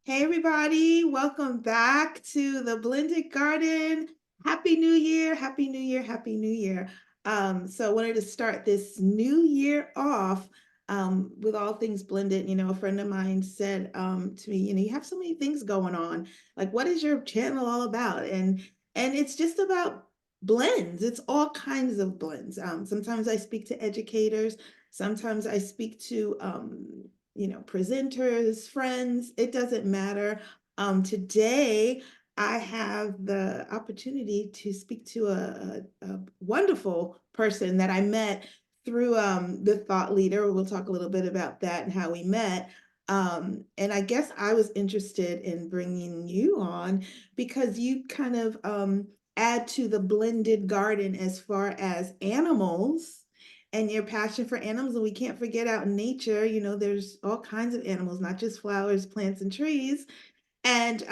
Hey everybody, welcome back to the Blended Garden. Happy New Year, Happy New Year, Happy New Year. So I wanted to start this new year off with all things blended. A friend of mine said to me, you have so many things going on. Like, what is your channel all about? And it's just about blends. It's all kinds of blends. Sometimes I speak to educators, sometimes I speak to presenters, friends, it doesn't matter. Today, I have the opportunity to speak to a wonderful person that I met through the thought leader. We'll talk a little bit about that and how we met. And I guess I was interested in bringing you on because you kind of add to the blended garden as far as animals and your passion for animals. And we can't forget out in nature, there's all kinds of animals, not just flowers, plants, and trees. And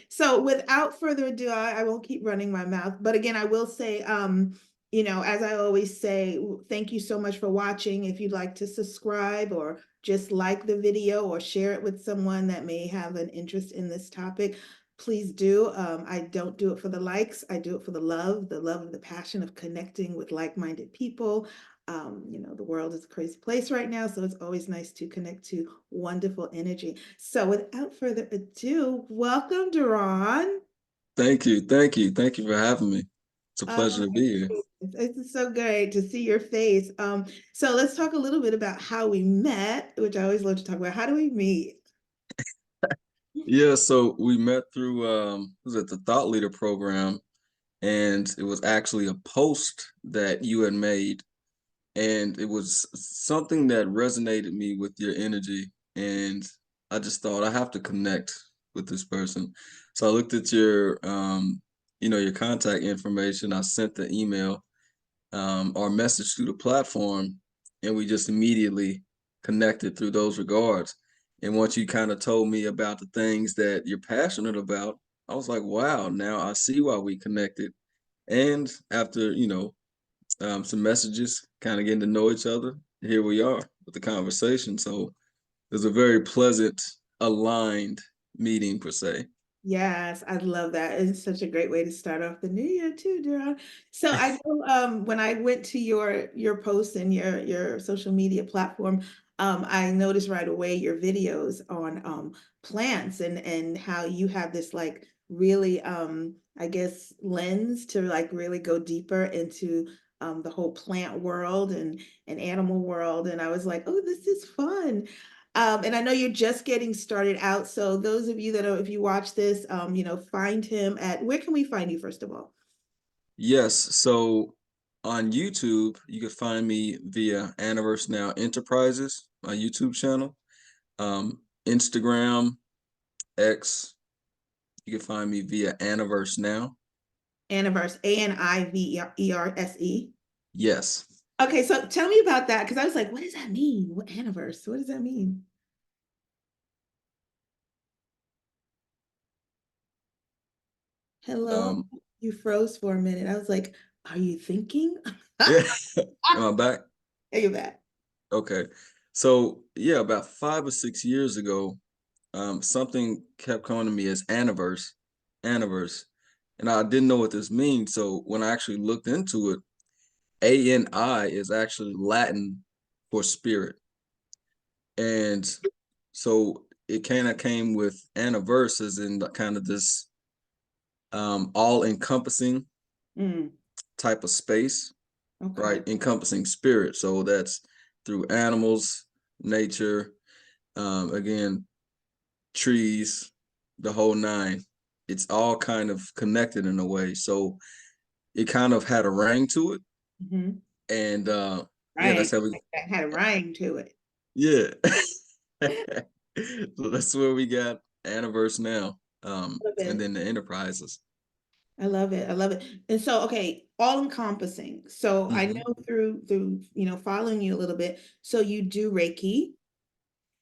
so without further ado, I won't keep running my mouth. But again, I will say, as I always say, thank you so much for watching. If you'd like to subscribe or just like the video or share it with someone that may have an interest in this topic, please do. I don't do it for the likes. I do it for the love of the passion of connecting with like-minded people. The world is a crazy place right now, so it's always nice to connect to wonderful energy. So without further ado, welcome, DaRon. Thank you. Thank you. Thank you for having me. It's a pleasure to be here. It's so great to see your face. So let's talk a little bit about how we met, which I always love to talk about. How do we meet? Yeah, so we met through was it the Thought Leader program, and it was actually a post that you had made, and it was something that resonated me with your energy, and I just thought I have to connect with this person. So I looked at your contact information. I sent the email, our message through the platform, and we just immediately connected through those regards. And once you kind of told me about the things that you're passionate about, I was like, wow, now I see why we connected. And after, some messages, kind of getting to know each other, here we are with the conversation. So it was a very pleasant, aligned meeting per se. Yes, I love that. It's such a great way to start off the new year too, Daron. So I know when I went to your post and your social media platform, I noticed right away your videos on plants and how you have this like really I guess lens to like really go deeper into the whole plant world and animal world. And I was like, oh, this is fun. And I know you're just getting started out. So those of you that are, if you watch this, find him at, where can we find you first of all? Yes, so on YouTube, you can find me via Anniverse Now Enterprises, my YouTube channel. Instagram, X, you can find me via Anniverse Now. Aniverse, Aniverse. Yes. Okay, so tell me about that because I was like, what does that mean? What Aniverse? What does that mean? Hello, Um, you froze for a minute. I was like, are you thinking? yeah. Am I back? Hey, you're back. Okay. So yeah, about 5 or 6 years ago, something kept coming to me as Anniverse, and I didn't know what this means. So when I actually looked into it, ANI is actually Latin for spirit. And so it kind of came with anniverse as in kind of this all-encompassing Mm, type of space, okay. right? Encompassing spirit. So that's through animals, nature, again, trees, the whole nine. It's all kind of connected in a way. So it kind of had a ring to it. Mhm. And yeah, that's Right. how we, That had a rhyme to it. yeah. So that's where we got Anniverse Now. Love And it. then the Enterprises. I love it. I love it. And so, okay, all encompassing. So I Hmm. know through following you a little bit. So you do Reiki.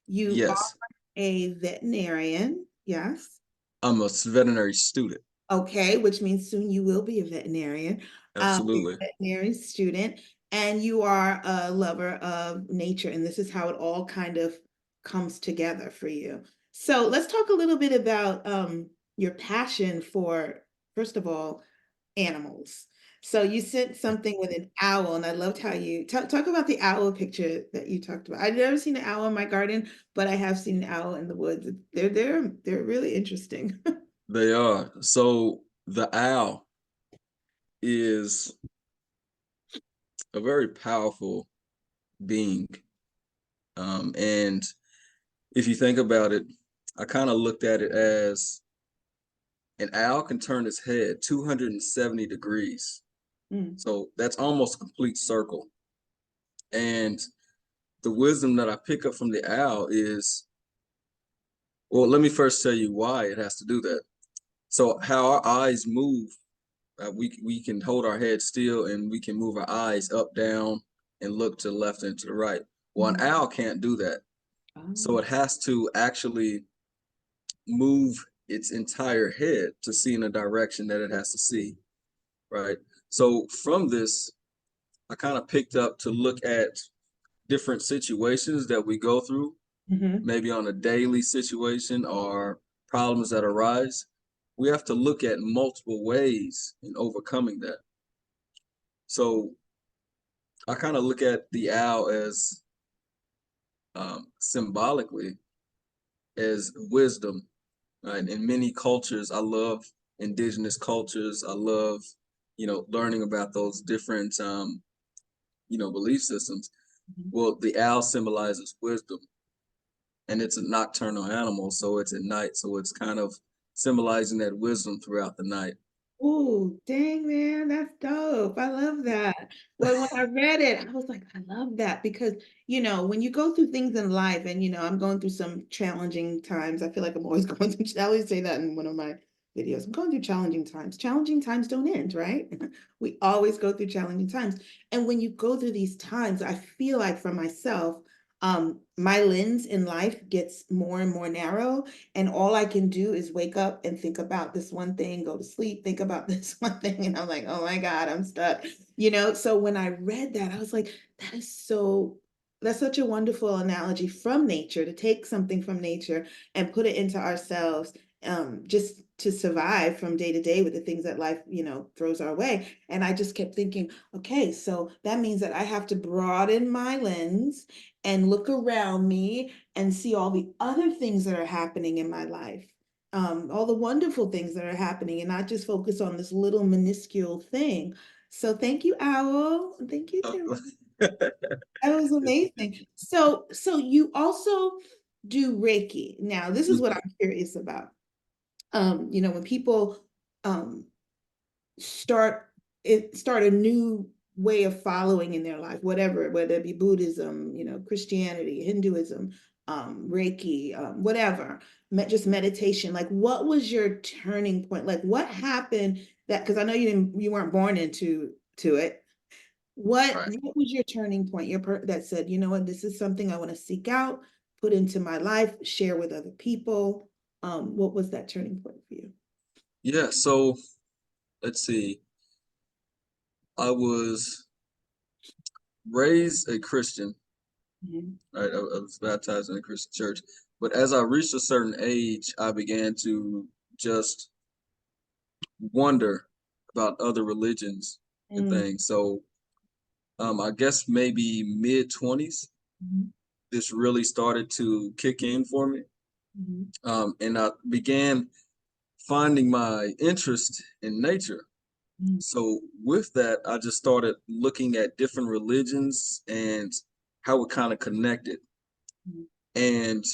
You are Yes, a veterinarian. Yes. I'm a veterinary student. Okay, which means soon you will be a veterinarian. You're Absolutely. a veterinary student, and you are a lover of nature, and this is how it all kind of comes together for you. So let's talk a little bit about your passion for, first of all, animals. So you sent something with an owl, and I loved how you talk about the owl picture that you talked about. I've never seen an owl in my garden, but I have seen an owl in the woods. They're really interesting. They are. So the owl is a very powerful being. And if you think about it, I kind of looked at it as an owl can turn its head 270 degrees. Mm, So that's almost a complete circle. And the wisdom that I pick up from the owl is, well, let me first tell you why it has to do that. So how our eyes move, we can hold our head still and we can move our eyes up, down, and look to the left and to the right. Well, an mhm. owl can't do that. So Oh. it has to actually move its entire head to see in the direction that it has to see, right? So from this, I kind of picked up to look at different situations that we go through, Mhm. maybe on a daily situation or problems that arise. We have to look at multiple ways in overcoming that. So I kind of look at the owl as symbolically as wisdom. Right? In many cultures, I love indigenous cultures. I love, learning about those different, belief systems. Mhm. Well, the owl symbolizes wisdom, and it's a nocturnal animal, so it's at night. So it's kind of symbolizing that wisdom throughout the night. Oh, dang, man, that's dope. I love that. Well, when I read it, I was like, I love that because, when you go through things in life and, I'm going through some challenging times, I feel like I'm always going through, I always say that in one of my videos. I'm going through challenging times. Challenging times don't end, right? We always go through challenging times. And when you go through these times, I feel like for myself, my lens in life gets more and more narrow, and all I can do is wake up and think about this one thing, go to sleep, think about this one thing, and I'm like, oh my God, I'm stuck. So when I read that, I was like, that's such a wonderful analogy from nature, to take something from nature and put it into ourselves, just to survive from day to day with the things that life, throws our way. And I just kept thinking, okay, so that means that I have to broaden my lens and look around me and see all the other things that are happening in my life, all the wonderful things that are happening, and not just focus on this little minuscule thing. So thank you, Owl. Thank you, Darren. That was amazing. So you also do Reiki. Now, this is what I'm curious about. When people um, start a new way of following in their life, whether it be Buddhism, Christianity, Hinduism, Reiki, whatever, just meditation. Like, what was your turning point? Like, what happened that, because I know you weren't born into to it. What Right. what was your turning point? That said, you know what, this is something I want to seek out, put into my life, share with other people. What was that turning point for you? Yeah. So let's see. I was raised a Christian. Mhm. Right. I was baptized in a Christian church. But as I reached a certain age, I began to just wonder about other religions and Mm, things. So I guess maybe mid 20s, mhm, this really started to kick in for me. mhm, And I began finding my interest in nature. mhm, So with that, I just started looking at different religions and how it kind of connected. mhm, And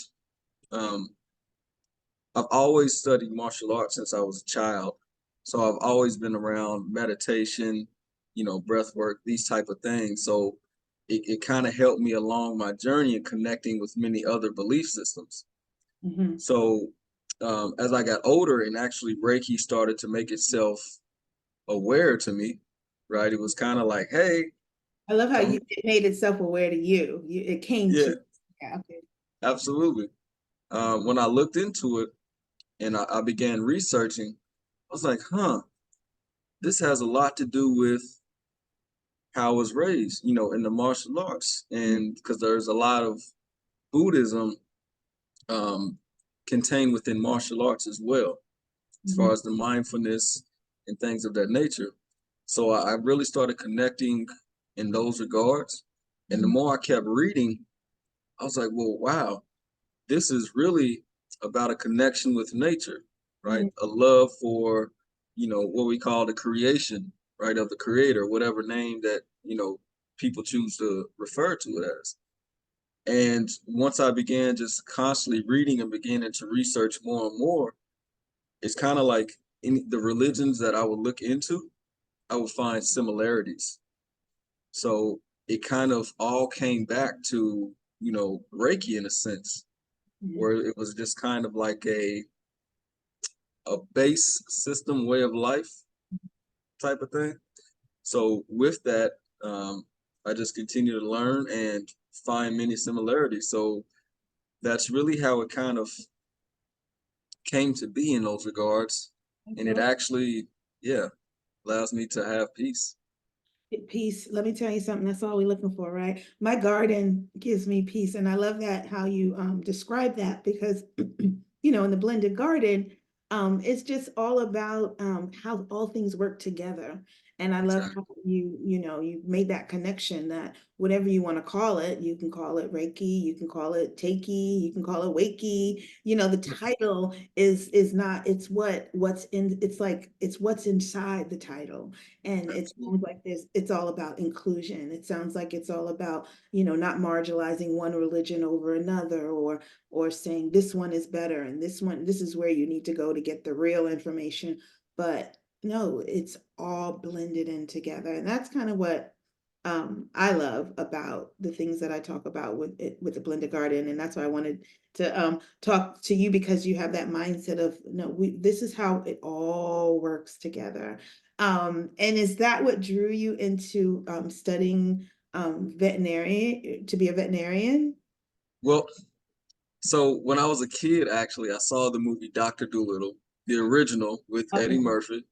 um, I've always studied martial arts since I was a child. So I've always been around meditation, breath work, these type of things. So it kind of helped me along my journey in connecting with many other belief systems. mhm. So as I got older and actually Reiki started to make itself aware to me, right? It was kind of like, hey, I love how come, it made itself aware to you. It came yeah, to. Yeah, okay. absolutely. When I looked into it and I began researching, I was like, huh, this has a lot to do with how I was raised, in the martial arts. Mm, And because there's a lot of Buddhism um, contained within martial arts as well, as far Mhm. as the mindfulness and things of that nature. So I really started connecting in those regards. And the Mhm. more I kept reading, I was like, well, wow, this is really about a connection with nature, right? Mhm. A love for, what we call the creation, right, of the creator, whatever name that, people choose to refer to it as. And once I began just constantly reading and beginning to research more and more, it's kind of like in the religions that I would look into, I would find similarities. So it kind of all came back to, Reiki in a sense, Mhm. where it was just kind of like a base system way of life type of thing. So with that, I just continue to learn and find many similarities. So that's really how it kind of came to be in those regards. And it Okay. actually, yeah, allows me to have peace. Peace. Let me tell you something. That's all we're looking for, right? My garden gives me peace, and I love that how you describe that because in the blended garden, it's just all about how all things work together. And I love how Exactly. you made that connection that whatever you want to call it, you can call it Reiki, you can call it Takey, you can call it Wakey. The title is not. It's what's in. It's like it's what's inside the title. And it sounds Absolutely. like it's all about inclusion. It sounds like it's all about, not marginalizing one religion over another or saying this one is better and this is where you need to go to get the real information. But no, it's all blended in together. And that's kind of what I love about the things that I talk about with the blended garden. And that's why I wanted to talk to you because you have that mindset of no, this is how it all works together. And is that what drew you into studying veterinary to be a veterinarian? Well, so when I was a kid, actually, I saw the movie Dr. Dolittle, the original with Eddie Oh, Murphy.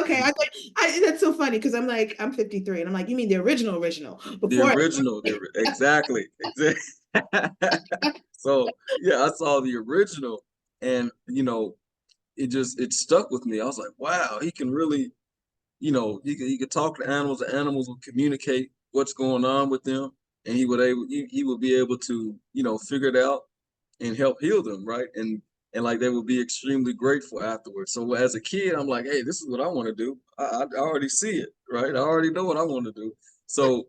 okay. And That's so funny because I'm 53 and I'm like, you mean the original the before? original, exactly, exactly. So yeah, I saw the original, and it stuck with me. I was like, wow, he can really, he could talk to animals. The animals would communicate what's going on with them, and he would be able to figure it out and help heal them, right? And like they would be extremely grateful afterwards. So as a kid, I'm like, hey, this is what I want to do. I already see it, right? I already know what I want to do. So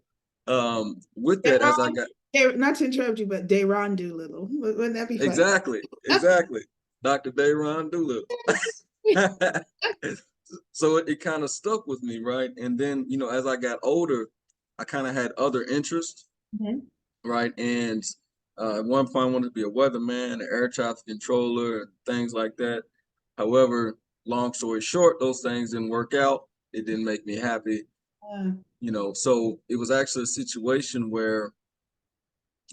with that, as I DaRon, got not to interrupt you, but DaRon Doolittle. Wouldn't that be funny? exactly, Dr. DaRon Doolittle. So it kind of stuck with me, right? And then, as I got older, I kind of had other interests, Mhm. right? And at one point, I wanted to be a weatherman, an air traffic controller, and things like that. However, long story short, those things didn't work out. It didn't make me happy, Uh, So it was actually a situation where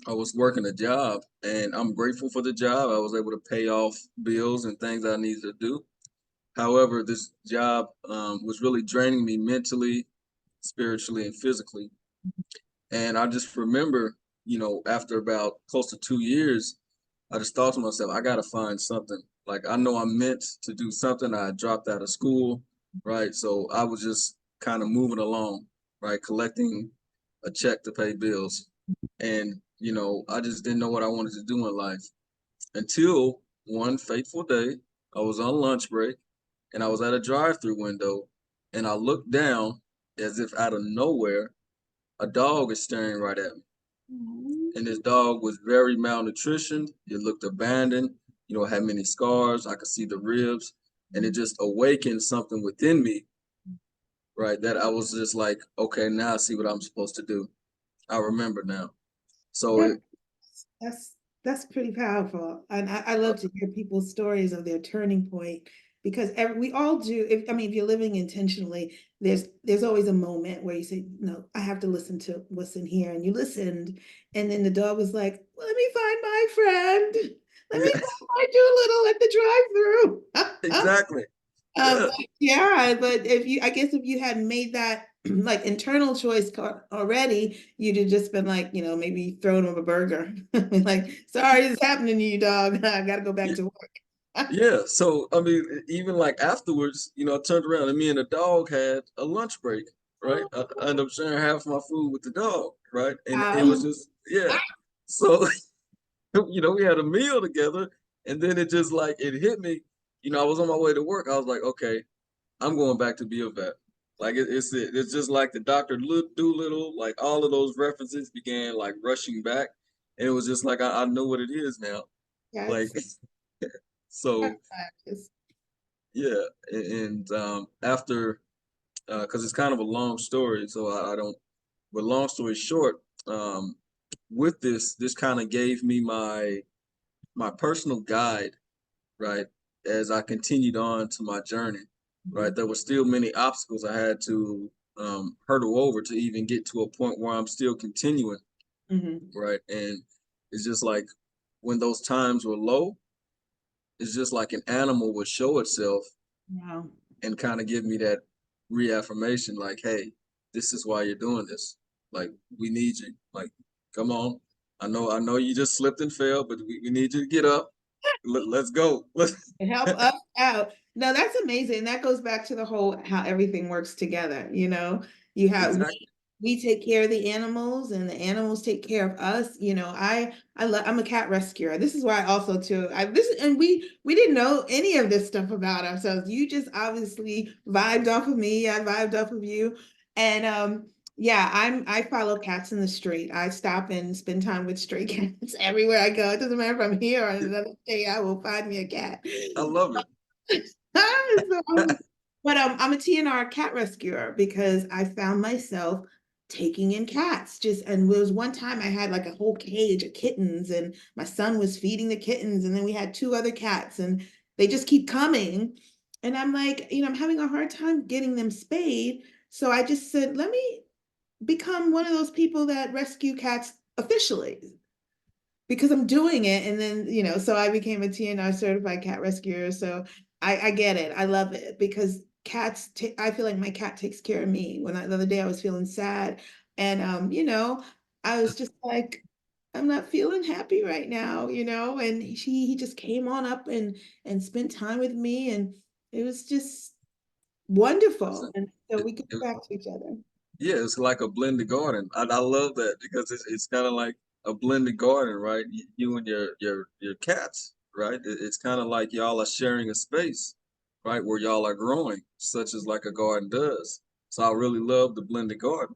I was working a job, and I'm grateful for the job. I was able to pay off bills and things I needed to do. However, this job was really draining me mentally, spiritually, and physically. And I just remember, after about close to 2 years, I just thought to myself, I got to find something. Like, I know I'm meant to do something. I dropped out of school, right? So I was just kind of moving along, right? Collecting a check to pay bills. And, I just didn't know what I wanted to do in life until one fateful day, I was on lunch break and I was at a drive-through window and I looked down as if out of nowhere, a dog is staring right at me. And this dog was very malnutritioned. It looked abandoned, had many scars. I could see the ribs. And it just awakened something within me, right? That I was just like, okay, now I see what I'm supposed to do. I remember now. So that That's that's pretty powerful. And I love to hear people's stories of their turning point because we all do. If you're living intentionally, there's always a moment where you say, no, I have to listen to what's in here. And you listened, and then the dog was like, let me find my friend. Let me yeah, find my Doolittle at the drive-through. exactly. But Yeah. yeah, but I guess if you had made that like internal choice already, you'd have just been like, maybe throwing him a burger. Like, sorry, this is happening to you, dog. I gotta go back Yeah, to work. yeah. So I mean, even like afterwards, I turned around and me and the dog had a lunch break, right? I ended up sharing half my food with the dog, right? And it was Wow. just, yeah. So we had a meal together, and then it just like it hit me. I was on my way to work. I was like, okay, I'm going back to be a vet. Like it's just like the Doctor Doolittle. Like all of those references began like rushing back, and it was just like I know what it is now. Like That's so, that's yeah. And after because it's kind of a long story, so I don't. But long story short, um, with this kind of gave me my personal guide, right? As I continued on to my journey, right? There were still many obstacles I had to hurdle over to even get to a point where I'm still continuing, Mhm. right? And it's just like when those times were low, it's just like an animal would show itself Wow. and kind of give me that reaffirmation, like, hey, this is why you're doing this. Like, we need you. Like, come on. I know you just slipped and fell, but we need you to get up. Let's go. And help us out. No, that's amazing. That goes back to the whole how everything works together. You have Exactly. we take care of the animals and the animals take care of us. I'm a cat rescuer. This is why also too I this and we didn't know any of this stuff about ourselves. You just obviously vibed off of me. I vibed off of you. And yeah, I follow cats in the street. I stop and spend time with stray cats everywhere I go. It doesn't matter if I'm here or another day, I will find me a cat. I love it. So, but I'm a TNR cat rescuer because I found myself taking in cats. And there was one time I had like a whole cage of kittens, and my son was feeding the kittens, and then we had two other cats, and they just keep coming. And I'm like, I'm having a hard time getting them spayed. So I just said, let me become one of those people that rescue cats officially because I'm doing it. And then, so I became a TNR certified cat rescuer. So I get it. I love it because I feel like my cat takes care of me. The other day I was feeling sad and, I was just like, I'm not feeling happy right now, and he just came on up and spent time with me. And it was just wonderful. And so It, we could it, back to each other. yeah, it's like a blended garden. I love that because it's kind of like a blended garden, right? You and your cats, right? It's kind of like y'all are sharing a space, right, where y'all are growing, such as like a garden does. So I really love the blended garden.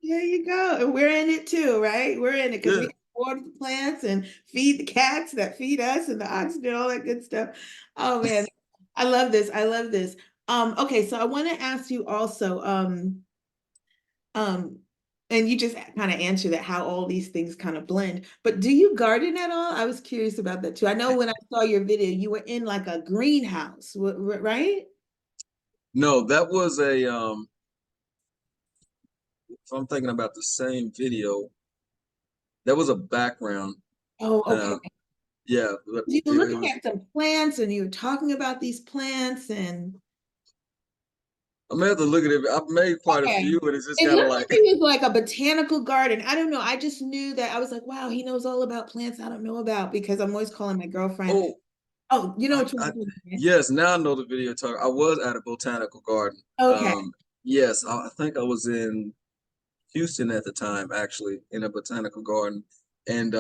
There you go. And we're in it too, right? We're in it because we Yeah. can water the plants and feed the cats that feed us and the oxygen, all that good stuff. Oh man, I love this. I love this. Okay, so I want to ask you also, um, and you just kind of answer that how all these things kind of blend. But do you garden at all? I was curious about that too. I know when I saw your video, you were in like a greenhouse, right? No, that was a if I'm thinking about the same video, that was a background. Oh, okay. Uh, yeah, but You were it looking was. at some plants and you were talking about these plants and I may have to look at it. I've made quite a okay. few, and it's just It kind of looked like, like it was like a botanical garden. I don't know. I just knew that I was like, wow, he knows all about plants I don't know about because I'm always calling my girlfriend. oh, Oh, you know I, what you're I, talking about. yes, now I know the video talk. I was at a botanical garden. Okay. Um, yes, I think I was in Houston at the time, actually, in a botanical garden, and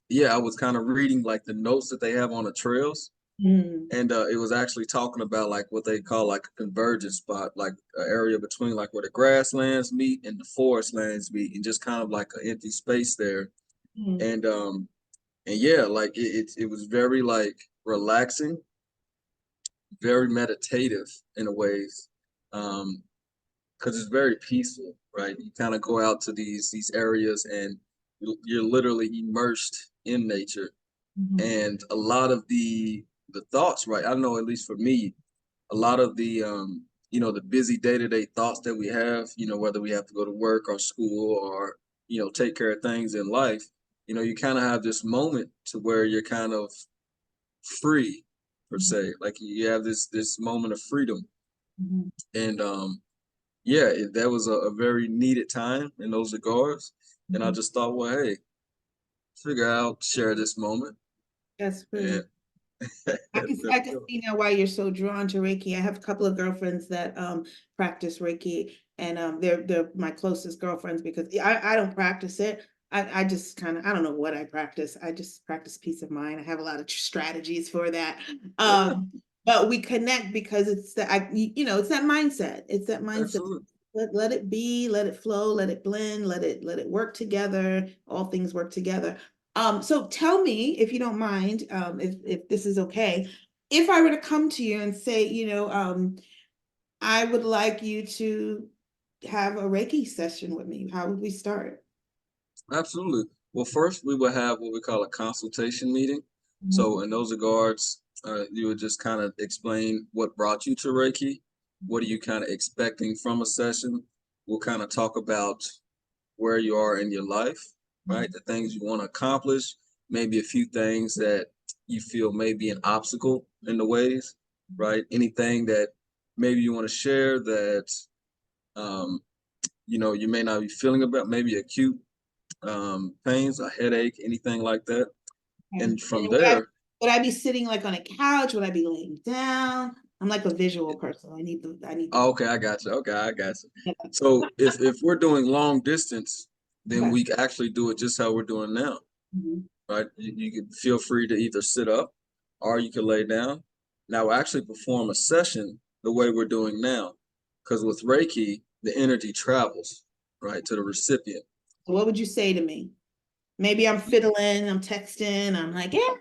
yeah, I was kind of reading like the notes that they have on the trails, Mm, and it was actually talking about like what they call like a convergence spot, like an area between like where the grasslands meet and the forest lands meet, and just kind of like an empty space there, mm, and yeah, like it was very like relaxing, very meditative in a ways, because it's very peaceful, right? You kind of go out to these areas and you're literally immersed in nature, mhm, and a lot of the thoughts, right? I know at least for me, a lot of the busy day-to-day thoughts that we have, whether we have to go to work or school or take care of things in life, you kind of have this moment to where you're kind of free per mhm, se, like you have this moment of freedom, mhm, and yeah, that was a very needed time in those regards. And I Mhm. just thought, well, hey, figure out, share this moment. That's And pretty. I can see now why you're so drawn to Reiki. I have a couple of girlfriends that practice Reiki, and they're my closest girlfriends because I don't practice it. I just kind of, I don't know what I practice. I just practice peace of mind. I have a lot of strategies for that. yeah, But we connect because it's that it's that mindset. It's that mindset. absolutely. Let it be, let it flow, let it blend, let it work together. All things work together. So tell me, if you don't mind, if this is okay, if I were to come to you and say, I would like you to have a Reiki session with me, how would we start? Absolutely. Well, first we will have what we call a consultation meeting. Mhm. So in those regards, you would just kind of explain what brought you to Reiki. What are you kind of expecting from a session? We'll kind of talk about where you are in your life, right? Mhm. The things you want to accomplish, maybe a few things that you feel may be an obstacle in the ways, right? Anything that maybe you want to share that um, you may not be feeling about, maybe acute pains, a headache, anything like that. Okay. And And from would I there, would I be sitting like on a couch? Would I be laying down? I'm like a visual person. I need the oh, okay, I got you. Okay, I got you. yeah. So if we're doing long distance, then Okay. we actually do it just how we're doing now, Mhm. right? You can feel free to either sit up or you can lay down. Now we'll actually perform a session the way we're doing now, because with Reiki, the energy travels, right, to the recipient. So what would you say to me? Maybe I'm fiddling, I'm texting, I'm like, yeah,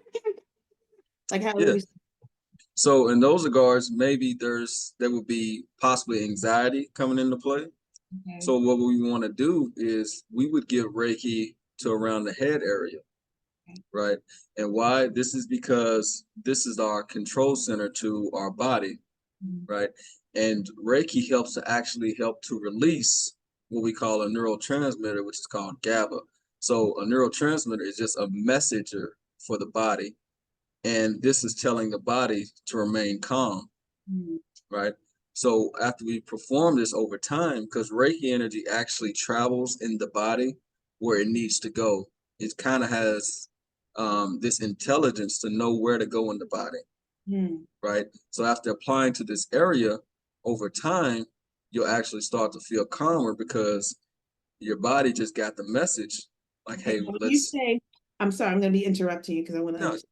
like how would Yeah. we So in those regards, maybe there would be possibly anxiety coming into play. okay. So what we want to do is we would give Reiki to around the head area, Okay. right? And why? This is because this is our control center to our body, Mhm. right? And Reiki helps to actually help to release what we call a neurotransmitter, which is called GABA. So a neurotransmitter is just a messenger for the body, and this is telling the body to remain calm, Mhm. right? So after we perform this over time, because Reiki energy actually travels in the body where it needs to go, it kind of has this intelligence to know where to go in the body, Mhm. right? So after applying to this area over time, you'll actually start to feel calmer because your body just got the message, like, Okay, hey, now when you let's, say, I'm sorry, I'm going to be interrupting you because I want to no, understand.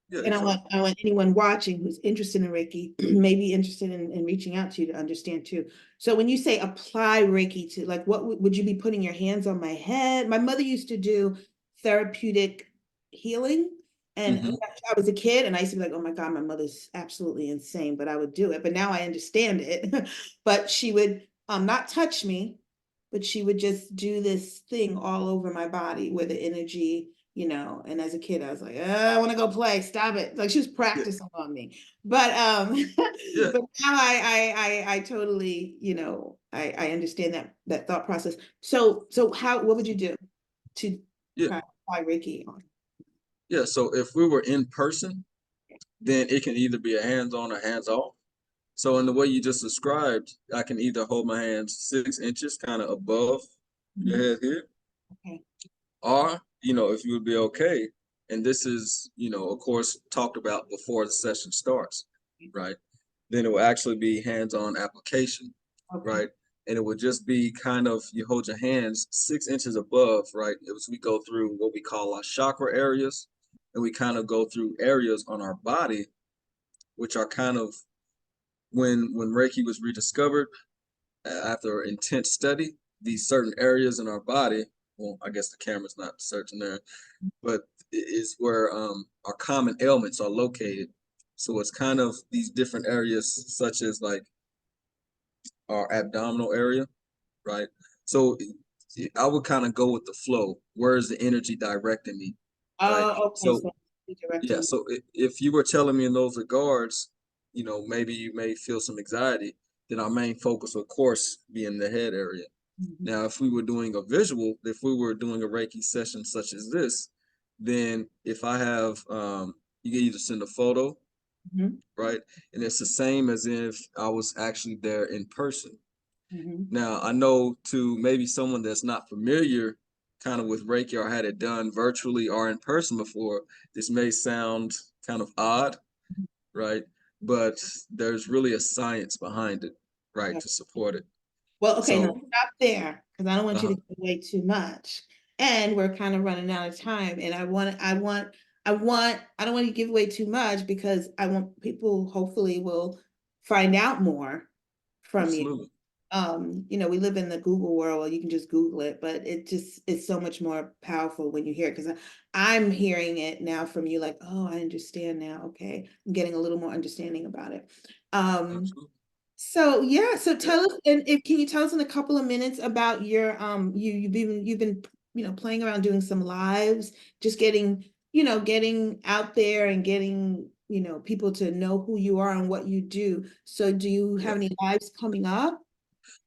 yeah, you're And I fine. want I want anyone watching who's interested in Reiki, may be interested in reaching out to you to understand too. So when you say apply Reiki to, like, what would you be putting your hands on my head? My mother used to do therapeutic healing. And when Hmm. I was a kid, and I used to be like, oh my God, my mother's absolutely insane, but I would do it. But now I understand it. But she would not touch me, but she would just do this thing all over my body where the energy, and as a kid I was like, I want to go play, stop it, like she was Yeah, practicing on me. But yeah, but now I totally, I understand that thought process. So what would you do to yeah, try to apply Reiki on? yeah. So if we were in person, then it can either be a hands-on or hands-off. So in the way you just described, I can either hold my hands 6 inches kind of above your Mhm. head here, Okay. or, if you would be okay, and this is, of course, talked about before the session starts, right? Then it will actually be hands-on application, Okay. right? And it would just be kind of, you hold your hands 6 inches above, right? As we go through what we call our chakra areas, and we kind of go through areas on our body, which are kind of when Reiki was rediscovered after intense study, these certain areas in our body, well, I guess the camera's not searching there, but is where our common ailments are located. So it's kind of these different areas, such as like our abdominal area, right? So I would kind of go with the flow. Where is the energy directing me, right? Oh, okay, So so yeah, redirecting. so if you were telling me in those regards, maybe you may feel some anxiety, then our main focus, of course, be in the head area. Mhm. Now, if we were doing a visual, if we were doing a Reiki session such as this, then if I have, you can either send a photo, Mhm. right? And it's the same as if I was actually there in person. Mhm. Now, I know to maybe someone that's not familiar kind of with Reiki or had it done virtually or in person before, this may sound kind of odd, right? But there's really a science behind it, right, Yeah. to support it. Well, okay, now So, stop there because I don't want you to uh-huh, give away too much. And we're kind of running out of time. And I don't want you to give away too much because I want people hopefully will find out more from you. absolutely, We live in the Google world. You can just Google it, but it's so much more powerful when you hear it because I'm hearing it now from you, like, oh, I understand now. Okay. I'm getting a little more understanding about it. Um, absolutely. so yeah, so Yeah, tell us, and if can you tell us in a couple of minutes about your you've been playing around doing some lives, just getting out there and getting people to know who you are and what you do. So do you yeah, have any lives coming up?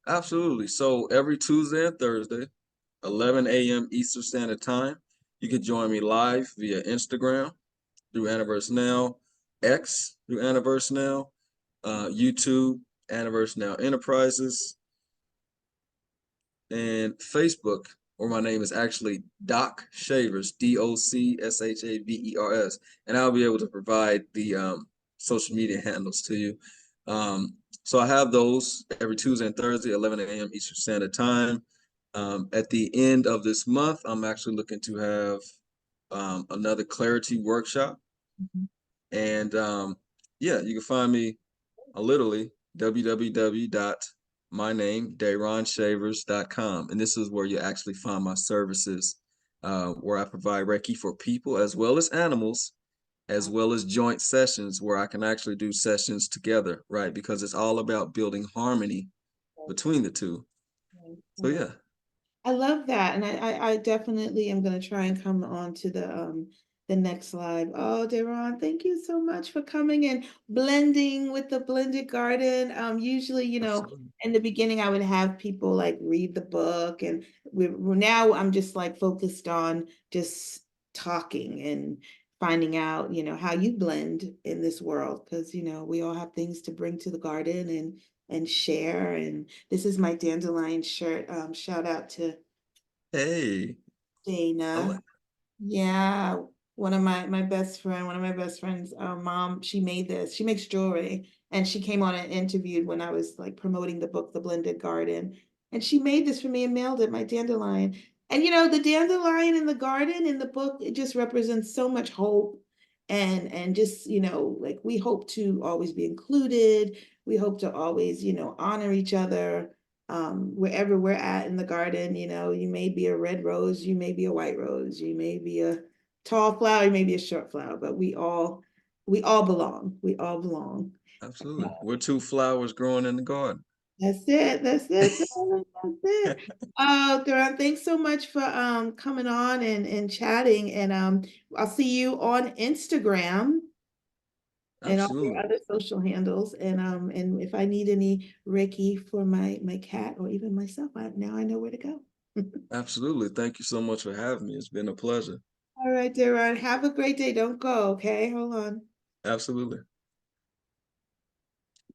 absolutely. So every Tuesday and Thursday, 11 a.m. Eastern Standard Time, you can join me live via Instagram through Anniverse Now, X through Anniverse Now, YouTube, Anniverse Now Enterprises, and Facebook, where my name is actually Doc Shavers, DOCSHAVERS, and I'll be able to provide the social media handles to you. So I have those every Tuesday and Thursday, 11 a.m. Eastern Standard Time. At the end of this month, I'm actually looking to have another clarity workshop. Mhm. And yeah, you can find me literally www.mynamedaronshavers.com. And this is where you actually find my services, where I provide Reiki for people as well as animals, as well as joint sessions where I can actually do sessions together, right? Because it's all about building harmony between the two. So Okay. yeah, I love that, and I definitely am gonna try and come on to the next live. Oh, DaRon, thank you so much for coming and blending with the blended garden. Usually, absolutely, in the beginning, I would have people like read the book, and we're now I'm just like focused on just talking and finding out, how you blend in this world, because we all have things to bring to the garden and share. And this is my dandelion shirt. Shout out to hey, I Dana. like, Yeah, one of my best friends, mom, she made this. She makes jewelry, and she came on and interviewed when I was like promoting the book, The Blended Garden, and she made this for me and mailed it, my dandelion. And the dandelion in the garden in the book, it just represents so much hope, and just like we hope to always be included. We hope to always honor each other wherever we're at in the garden. You may be a red rose, you may be a white rose, you may be a tall flower, you may be a short flower, but we all belong. We all belong. absolutely. We're two flowers growing in the garden. That's it. That's it. Darling. That's it. DaRon, thanks so much for coming on and chatting. And I'll see you on Instagram and all your Absolutely. other social handles. And if I need any Reiki for my cat or even myself, now I know where to go. Absolutely. Thank you so much for having me. It's been a pleasure. All right, DaRon, have a great day. Don't go, okay? Hold on. Absolutely.